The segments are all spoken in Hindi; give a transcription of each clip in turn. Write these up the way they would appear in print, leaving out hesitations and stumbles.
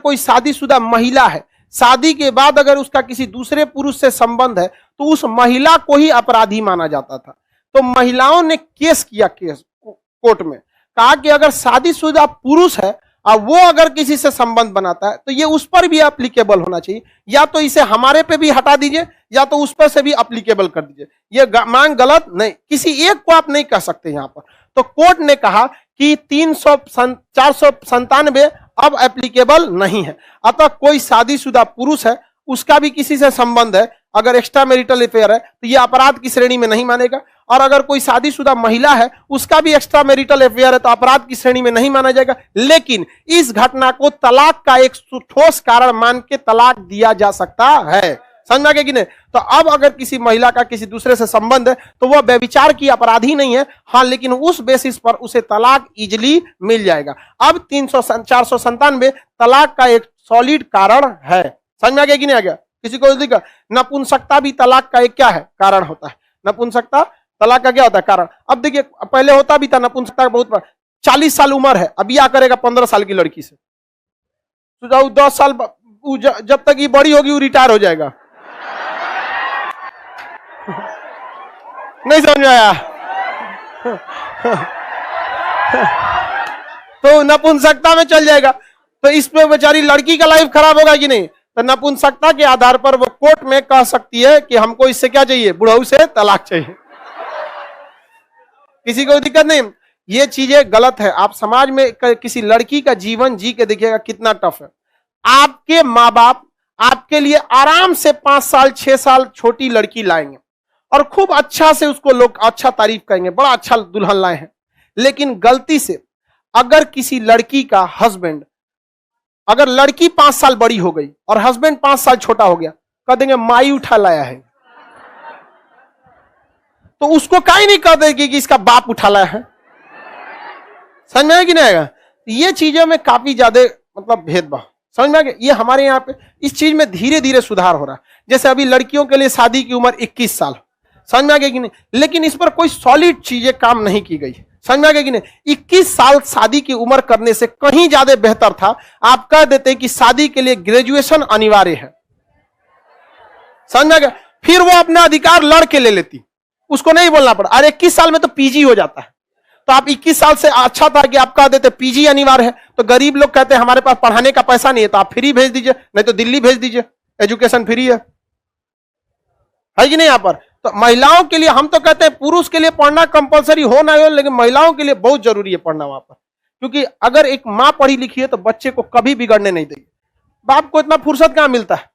कोई शादीशुदा महिला है, शादी के बाद अगर उसका किसी दूसरे पुरुष से संबंध है तो उस महिला को ही अपराधी माना जाता था। तो महिलाओं ने केस किया, केस कोर्ट में कहा कि अगर शादीशुदा पुरुष है और वो अगर किसी से संबंध बनाता है तो ये उस पर भी एप्लीकेबल होना चाहिए, या तो इसे हमारे पे भी हटा दीजिए या तो उस पर से भी एप्लीकेबल कर दीजिए। ये मांग गलत नहीं, किसी एक को आप नहीं कह सकते यहां पर। तो कोर्ट ने कहा कि 497 अब एप्लीकेबल नहीं है। अतः कोई शादीशुदा पुरुष है, उसका भी किसी से संबंध है, अगर एक्स्ट्रा मैरिटल अफेयर है तो यह अपराध की श्रेणी में नहीं मानेगा। और अगर कोई शादीशुदा महिला है, उसका भी एक्स्ट्रा मैरिटल अफेयर है तो अपराध की श्रेणी में नहीं माना जाएगा। लेकिन इस घटना को तलाक का एक ठोस कारण मान के तलाक दिया जा सकता है। समझ में कि नहीं? तो अब अगर किसी महिला का किसी दूसरे से संबंध है तो वह व्यभिचार की अपराधी नहीं है, हाँ, लेकिन उस बेसिस पर उसे तलाक इजिली मिल जाएगा। अब 497 तलाक का एक सॉलिड कारण है। समझ में आ गया कि नहीं आ गया? किसी को दिखा? नपुंसकता भी तलाक का एक क्या है? कारण होता है। नपुंसकता तलाक का क्या होता है? कारण। अब देखिए, पहले होता भी था नपुंसकता का बहुत 40 साल उम्र है, अब क्या करेगा 15 साल की लड़की से? तो 10 साल जब तक ये बड़ी होगी वो रिटायर हो जाएगा। नहीं समझ में आया? तो नपुंसकता में चल जाएगा। तो इसमें बेचारी लड़की का लाइफ खराब होगा कि नहीं? तो नपुंसकता के आधार पर वो कोर्ट में कह सकती है कि हमको इससे क्या चाहिए? बुढ़ऊ से तलाक चाहिए। किसी को दिक्कत नहीं। ये चीजें गलत है। आप समाज में किसी लड़की का जीवन जी के देखिएगा कितना टफ है। आपके माँ बाप आपके लिए आराम से 5 साल 6 साल छोटी लड़की लाएंगे और खूब अच्छा से उसको लोग अच्छा तारीफ करेंगे, बड़ा अच्छा दुल्हन लाए हैं। लेकिन गलती से अगर किसी लड़की का हस्बैंड, अगर लड़की 5 साल बड़ी हो गई और हस्बैंड 5 साल छोटा हो गया, कह देंगे माई उठा लाया है। तो उसको काहे नहीं कह देगी कि इसका बाप उठा लाया है? समझ में आया कि नहीं आएगा? ये चीजों में काफी ज्यादा मतलब भेदभाव। समझ में आ गया? ये हमारे यहाँ पे इस चीज में धीरे धीरे सुधार हो रहा है। जैसे अभी लड़कियों के लिए शादी की उम्र 21 साल। समझ में आ गया कि नहीं? लेकिन इस पर कोई सॉलिड चीजें काम नहीं की गई। समझ में आ गया कि नहीं? 21 साल शादी की उम्र करने से कहीं ज्यादा बेहतर था आप कह देते कि शादी के लिए ग्रेजुएशन अनिवार्य है। समझ में आ गया? फिर वो अपना अधिकार लड़ के ले लेती, उसको नहीं बोलना पड़ा। अरे 21 साल में तो पीजी हो जाता है। तो आप 21 साल से अच्छा था कि आप कह देते पीजी अनिवार्य है। तो गरीब लोग कहते हैं हमारे पास पढ़ाने का पैसा नहीं है, तो आप फ्री भेज दीजिए, नहीं तो दिल्ली भेज दीजिए, एजुकेशन फ्री है कि नहीं? यहां पर तो महिलाओं के लिए हम तो कहते हैं पुरुष के लिए पढ़ना कंपलसरी हो ना हो, लेकिन महिलाओं के लिए बहुत जरूरी है पढ़ना वहां पर। क्योंकि अगर एक मां पढ़ी लिखी है तो बच्चे को कभी बिगड़ने नहीं देगी। बाप को इतना फुर्सत कहां मिलता है?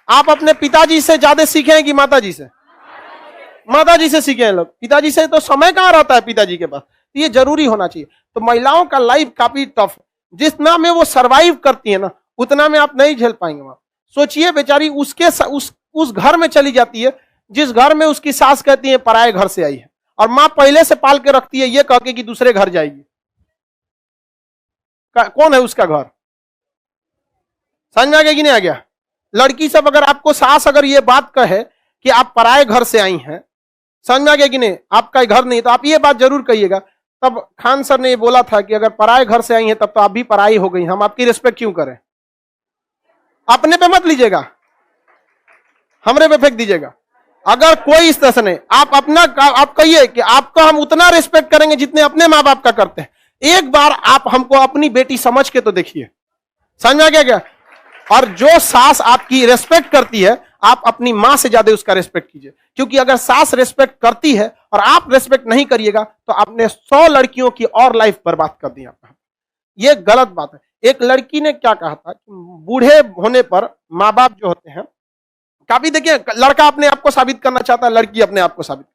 आप अपने पिताजी से ज्यादा सीखे हैं कि माताजी से? माताजी से सीखे हैं लोग, पिताजी से तो समय कहां रहता है पिताजी के पास। ये जरूरी होना चाहिए। तो महिलाओं का लाइफ काफी टफ है। जितना में वो सरवाइव करती है ना, उतना में आप नहीं झेल पाएंगे वहां। सोचिए बेचारी उस घर में चली जाती है जिस घर में उसकी सास कहती है पराये घर से आई है, और मां पहले से पाल के रखती है ये कह के कि दूसरे घर जाएगी। कौन है उसका घर? समझ में आ गया कि नहीं आ गया? लड़की सब अगर आपको सास अगर ये बात कहे कि आप पराये घर से आई हैं, समझ में आ गया कि नहीं, आपका घर नहीं, तो आप ये बात जरूर कहिएगा। तब खान सर ने ये बोला था कि अगर पराये घर से आई हैं तब तो आप भी पराई हो गई, हम आपकी रिस्पेक्ट क्यों करें? अपने पे मत लीजिएगा, हमरे पे फेंक दीजिएगा। अगर कोई इस तरह से नहीं, आप अपना आप कहिए कि आपको हम उतना रिस्पेक्ट करेंगे जितने अपने माँ बाप का करते हैं। एक बार आप हमको अपनी बेटी समझ के तो देखिए। समझ में आ गया क्या? और जो सास आपकी रिस्पेक्ट करती है, आप अपनी मां से ज्यादा उसका रिस्पेक्ट कीजिए। क्योंकि अगर सास रिस्पेक्ट करती है और आप रिस्पेक्ट नहीं करिएगा तो आपने 100 लड़कियों की और लाइफ बर्बाद कर दी आपका। ये गलत बात है। एक लड़की ने क्या कहा था कि बूढ़े होने पर माँ बाप जो होते हैं, काफी देखिए लड़का अपने आप को साबित करना चाहता है, लड़की अपने आप को साबित,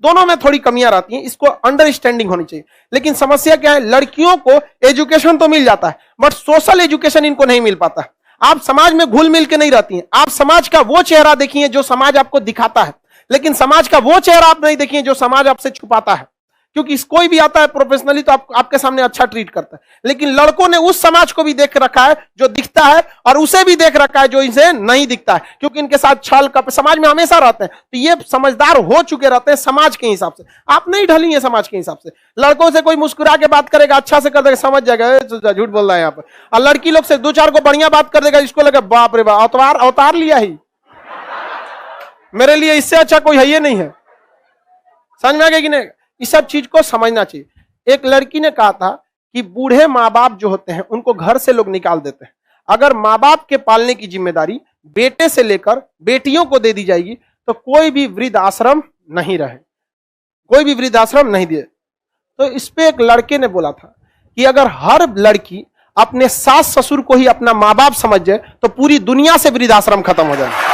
दोनों में थोड़ी कमियां रहती हैं। इसको अंडरस्टैंडिंग होनी चाहिए। लेकिन समस्या क्या है, लड़कियों को एजुकेशन तो मिल जाता है बट सोशल एजुकेशन इनको नहीं मिल पाता। आप समाज में घुल मिल के नहीं रहती हैं। आप समाज का वो चेहरा देखिए जो समाज आपको दिखाता है, लेकिन समाज का वो चेहरा आप नहीं देखिए जो समाज आपसे छुपाता है। क्योंकि कोई भी आता है प्रोफेशनली तो आपके सामने अच्छा ट्रीट करता है, लेकिन लड़कों ने उस समाज को भी देख रखा है जो दिखता है, और उसे भी देख रखा है जो इसे नहीं दिखता है, क्योंकि इनके साथ छल कपट समाज में हमेशा रहते हैं। तो ये समझदार हो चुके रहते हैं समाज के हिसाब से, आप नहीं ढली है समाज के हिसाब से। लड़कों से कोई मुस्कुरा के बात करेगा, अच्छा से कर देगा, समझ जाएगा झूठ बोल रहा है यहाँ पर। और लड़की लोग से 2-4 को बढ़िया बात कर देगा, इसको लगे बाप रे बाप अवतार लिया ही, मेरे लिए इससे अच्छा कोई है ये नहीं है। समझ में आ गया कि नहीं? इस सब चीज को समझना चाहिए। एक लड़की ने कहा था कि बूढ़े माँ बाप जो होते हैं उनको घर से लोग निकाल देते हैं, अगर माँ बाप के पालने की जिम्मेदारी बेटे से लेकर बेटियों को दे दी जाएगी तो कोई भी वृद्ध आश्रम नहीं रहे, कोई भी वृद्ध आश्रम नहीं दिए। तो इस पे एक लड़के ने बोला था कि अगर हर लड़की अपने सास ससुर को ही अपना माँ बाप समझ जाए तो पूरी दुनिया से वृद्ध आश्रम खत्म हो जाए।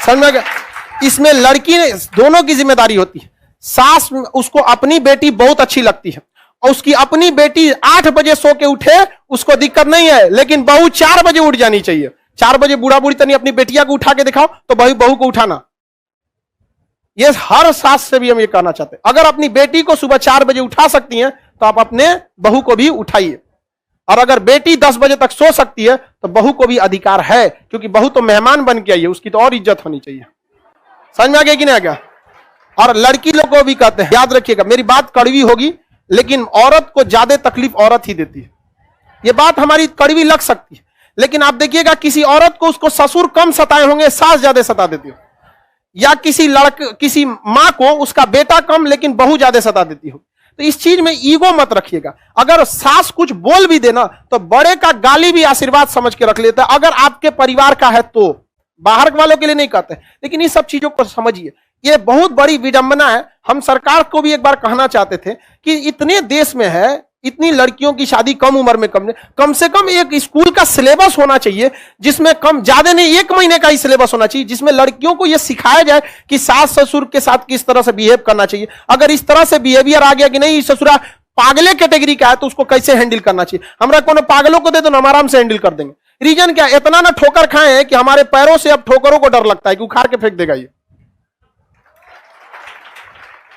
समझ में? इसमें लड़की ने दोनों की जिम्मेदारी होती है। सास उसको अपनी बेटी बहुत अच्छी लगती है और उसकी अपनी बेटी 8 बजे सो के उठे उसको दिक्कत नहीं है, लेकिन बहू 4 बजे उठ जानी चाहिए। 4 बजे बूढ़ा बूढ़ी तनी अपनी बेटिया को उठा के दिखाओ तो बहू को उठाना। ये हर सास से भी हम ये कहना चाहते हैं, अगर अपनी बेटी को सुबह 4 बजे उठा सकती हैं तो आप अपने बहू को भी उठाइए। और अगर बेटी 10 बजे तक सो सकती है तो बहू को भी अधिकार है, क्योंकि बहू तो मेहमान बन के आई है, उसकी तो और इज्जत होनी चाहिए। समझ में आ गया कि नहीं आ गया? और लड़की लोग को भी कहते हैं, याद रखिएगा मेरी बात कड़वी होगी लेकिन औरत को ज्यादा तकलीफ औरत ही देती है। ये बात हमारी कड़वी लग सकती है, लेकिन आप देखिएगा किसी औरत को उसको ससुर कम सताए होंगे, सास ज्यादा सता देती हो, या किसी माँ को उसका बेटा कम लेकिन बहू ज्यादा सता देती हो। तो इस चीज में ईगो मत रखिएगा। अगर सास कुछ बोल भी देना तो बड़े का गाली भी आशीर्वाद समझ के रख लेता है, अगर आपके परिवार का है तो। बाहर वालों के लिए नहीं कहते, लेकिन इस सब चीजों को समझिए। ये बहुत बड़ी विडंबना है। हम सरकार को भी एक बार कहना चाहते थे कि इतने देश में है, इतनी लड़कियों की शादी कम उम्र में कम से कम एक स्कूल का सिलेबस होना चाहिए, जिसमें कम ज्यादा नहीं 1 महीने का ही सिलेबस होना चाहिए, जिसमें लड़कियों को यह सिखाया जाए कि सास ससुर के साथ किस तरह से बिहेव करना चाहिए। अगर इस तरह से बिहेवियर आ गया कि नहीं ससुरा पागले कैटेगरी का है तो उसको कैसे हैंडल करना चाहिए। हमरा कोनो पागलों को दे दो ना, हम आराम से हैंडल कर देंगे। रीजन क्या? इतना ना ठोकर खाए हैं कि हमारे पैरों से अब ठोकरों को डर लगता है कि उखाड़ के फेंक देगा ये।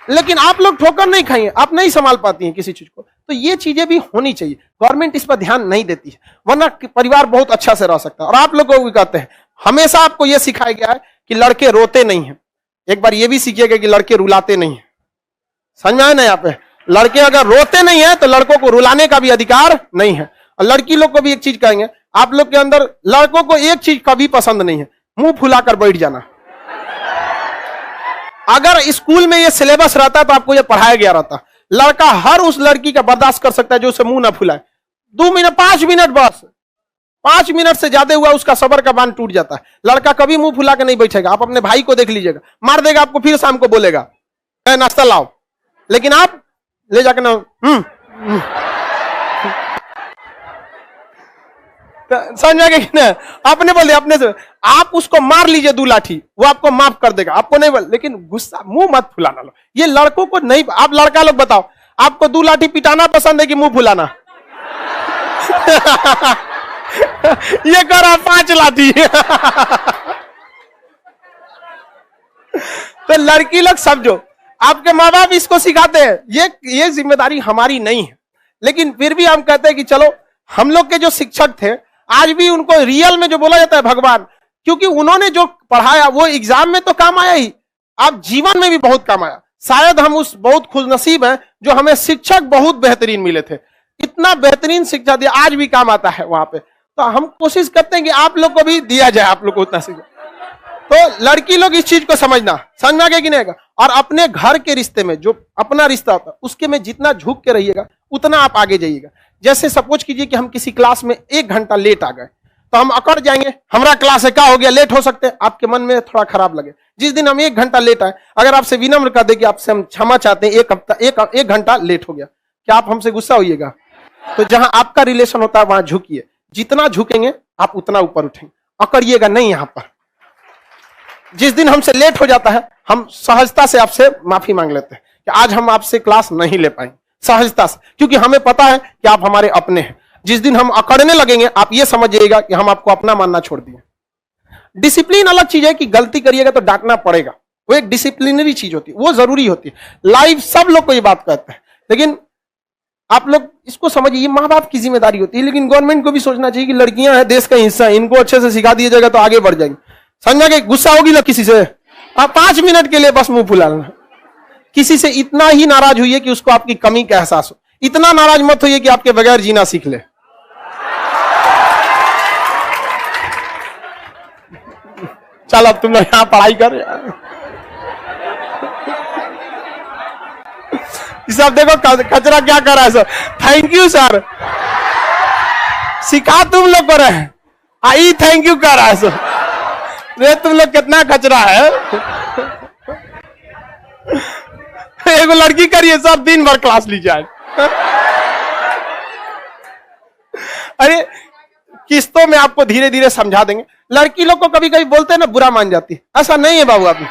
लेकिन आप लोग ठोकर नहीं खाइए, आप नहीं संभाल पाती हैं किसी चीज को। तो ये चीजें भी होनी चाहिए। गवर्नमेंट इस पर ध्यान नहीं देती है, वरना परिवार बहुत अच्छा से रह सकता है। और आप लोग को भी कहते हैं, हमेशा आपको यह सिखाया गया है कि लड़के रोते नहीं हैं। एक बार यह भी सीखिएगा कि लड़के रुलाते नहीं है। समझ में आया ना? यहाँ पे लड़के अगर रोते नहीं है तो लड़कों को रुलाने का भी अधिकार नहीं है। और लड़की लोग को भी एक चीज कहेंगे, आप लोग के अंदर लड़कों को एक चीज कभी पसंद नहीं है, मुंह फुलाकर बैठ जाना। अगर स्कूल में ये सिलेबस रहता तो आपको ये पढ़ाया गया रहता। लड़का हर उस लड़की का बर्दाश्त कर सकता है जो उसे मुंह ना फुलाए। 2 मिनट 5 मिनट बस, 5 मिनट से ज्यादा हुआ उसका सबर का बांध टूट जाता है। लड़का कभी मुंह फुला के नहीं बैठेगा। आप अपने भाई को देख लीजिएगा, मार देगा आपको, फिर शाम को बोलेगा नाश्ता लाओ, लेकिन आप ले जाकर ना समझ में आ गया कि ना? अपने बोल दिया अपने से। आप उसको मार लीजिए 2 लाठी, वो आपको माफ कर देगा, आपको नहीं बोल, लेकिन गुस्सा मुंह मत फुलाना लो। ये लड़कों को नहीं। आप लड़का लोग बताओ, आपको 2 लाठी पिटाना पसंद है कि मुंह फुलाना? ये करा 5 लाठी। तो लड़की लोग समझो, आपके माँ बाप इसको सिखाते हैं, ये जिम्मेदारी हमारी नहीं है। लेकिन फिर भी हम कहते हैं कि चलो, हम लोग के जो शिक्षक थे आज भी उनको रियल में जो बोला जाता है भगवान, क्योंकि उन्होंने जो पढ़ाया वो एग्जाम में तो काम आया ही, आप जीवन में भी बहुत काम आया। शायद हम उस बहुत खुशनसीब हैं जो हमें शिक्षक बहुत बेहतरीन मिले थे, इतना बेहतरीन शिक्षा दिया, आज भी काम आता है वहां पे। तो हम कोशिश करते हैं कि आप लोग को भी दिया जाए, आप लोग को उतना सीखो। तो लड़की लोग इस चीज को समझ में आ गया कि नहीं? और अपने घर के रिश्ते में जो अपना रिश्ता होता है उसके में जितना झुक के रहिएगा उतना आप आगे जाइएगा। जैसे सपोज कीजिए कि हम किसी क्लास में 1 घंटा लेट आ गए तो हम अकड़ जाएंगे, हमारा क्लास है क्या हो गया, लेट हो सकते हैं, आपके मन में थोड़ा खराब लगे। जिस दिन हम 1 घंटा लेट आए, अगर आपसे विनम्र कर दे कि आपसे हम क्षमा चाहते हैं, 1 घंटा लेट हो गया, क्या आप हमसे गुस्सा होइएगा? तो जहां आपका रिलेशन होता है वहां झुकिए, जितना झुकेंगे आप उतना ऊपर उठेंगे, अकड़िएगा नहीं। यहां पर जिस दिन हमसे लेट हो जाता है हम सहजता से आपसे माफी मांग लेते हैं कि आज हम आपसे क्लास नहीं ले पाएंगे, सहजता से, क्योंकि हमें पता है कि आप हमारे अपने हैं। जिस दिन हम अकड़ने लगेंगे आप ये समझिएगा कि हम आपको अपना मानना छोड़ दिए। डिसिप्लिन अलग चीज है कि गलती करिएगा तो डांटना पड़ेगा, वो एक डिसिप्लिनरी चीज होती है, वो जरूरी होती है। लाइफ सब लोग को ये बात कहते हैं, लेकिन आप लोग इसको समझिए, ये माँ बाप की जिम्मेदारी होती है, लेकिन गवर्नमेंट को भी सोचना चाहिए कि लड़कियां हैं देश का हिस्सा, इनको अच्छे से सिखा दिया जाएगा तो आगे बढ़ जाएंगे। समझा कि गुस्सा होगी ना किसी से, आप 5 मिनट के लिए बस मुंह फुला लेना। किसी से इतना ही नाराज हुई कि उसको आपकी कमी का एहसास हो, इतना नाराज मत होइए कि आपके बगैर जीना सीख ले। चल अब तुम लोग यहां पढ़ाई कर यार। सब देखो कचरा क्या कर रहा है सर, थैंक यू सर, सिखा तुम लोग को रहे, आई थैंक यू कर रहा है सर। ये तुम लोग कितना कचरा है। एगो लड़की करिए सब दिन भर क्लास लीजिए। अरे किस्तों में आपको धीरे धीरे समझा देंगे। लड़की लोग को कभी कभी बोलते हैं ना, बुरा मान जाती है, ऐसा नहीं है बाबू। आप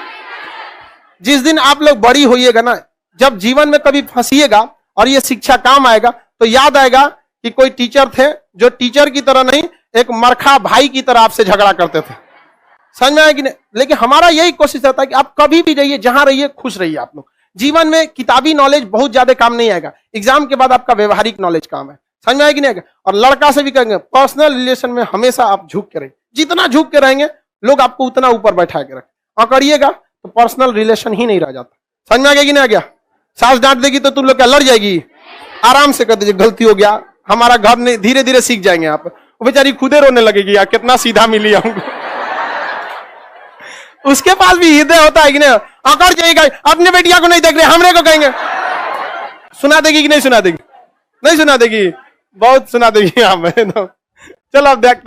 जिस दिन आप लोग बड़ी होइएगा ना, जब जीवन में कभी फंसिएगा और ये शिक्षा काम आएगा, तो याद आएगा कि कोई टीचर थे जो टीचर की तरह नहीं, एक मरखा भाई की तरह आपसे झगड़ा करते थे। समझ में आया कि नहीं? लेकिन हमारा यही कोशिश रहता है कि आप कभी भी रहिए, जहां रहिए खुश रहिए। आप लोग जीवन में किताबी नॉलेज बहुत ज्यादा काम नहीं आएगा, एग्जाम के बाद आपका व्यवहारिक नॉलेज काम है। समझ में आया कि नहीं आएगा? और लड़का से भी कहेंगे, पर्सनल रिलेशन में हमेशा आप झुक के रहिए, जितना झुक के रहेंगे लोग आपको उतना ऊपर बैठा के रखें। और करिएगा तो पर्सनल रिलेशन ही नहीं रह जाता। समझ में आ गया कि नहीं आ गया? सास डांट देगी तो तुम लोग क्या लड़ जाएगी? आराम से कर दीजिए, गलती हो गया, हमारा घर नहीं, धीरे धीरे सीख जाएंगे आप। वो बेचारी खुदे रोने लगेगी, यार कितना सीधा मिली हमको। उसके पास भी हृदय होता है कि नहीं? अकड़ जाएगा, अपने बेटिया को नहीं देख रहे, हमरे को कहेंगे। सुना देगी कि नहीं सुना देगी? नहीं सुना देगी, बहुत सुना देगी। चलो अब देखते हैं।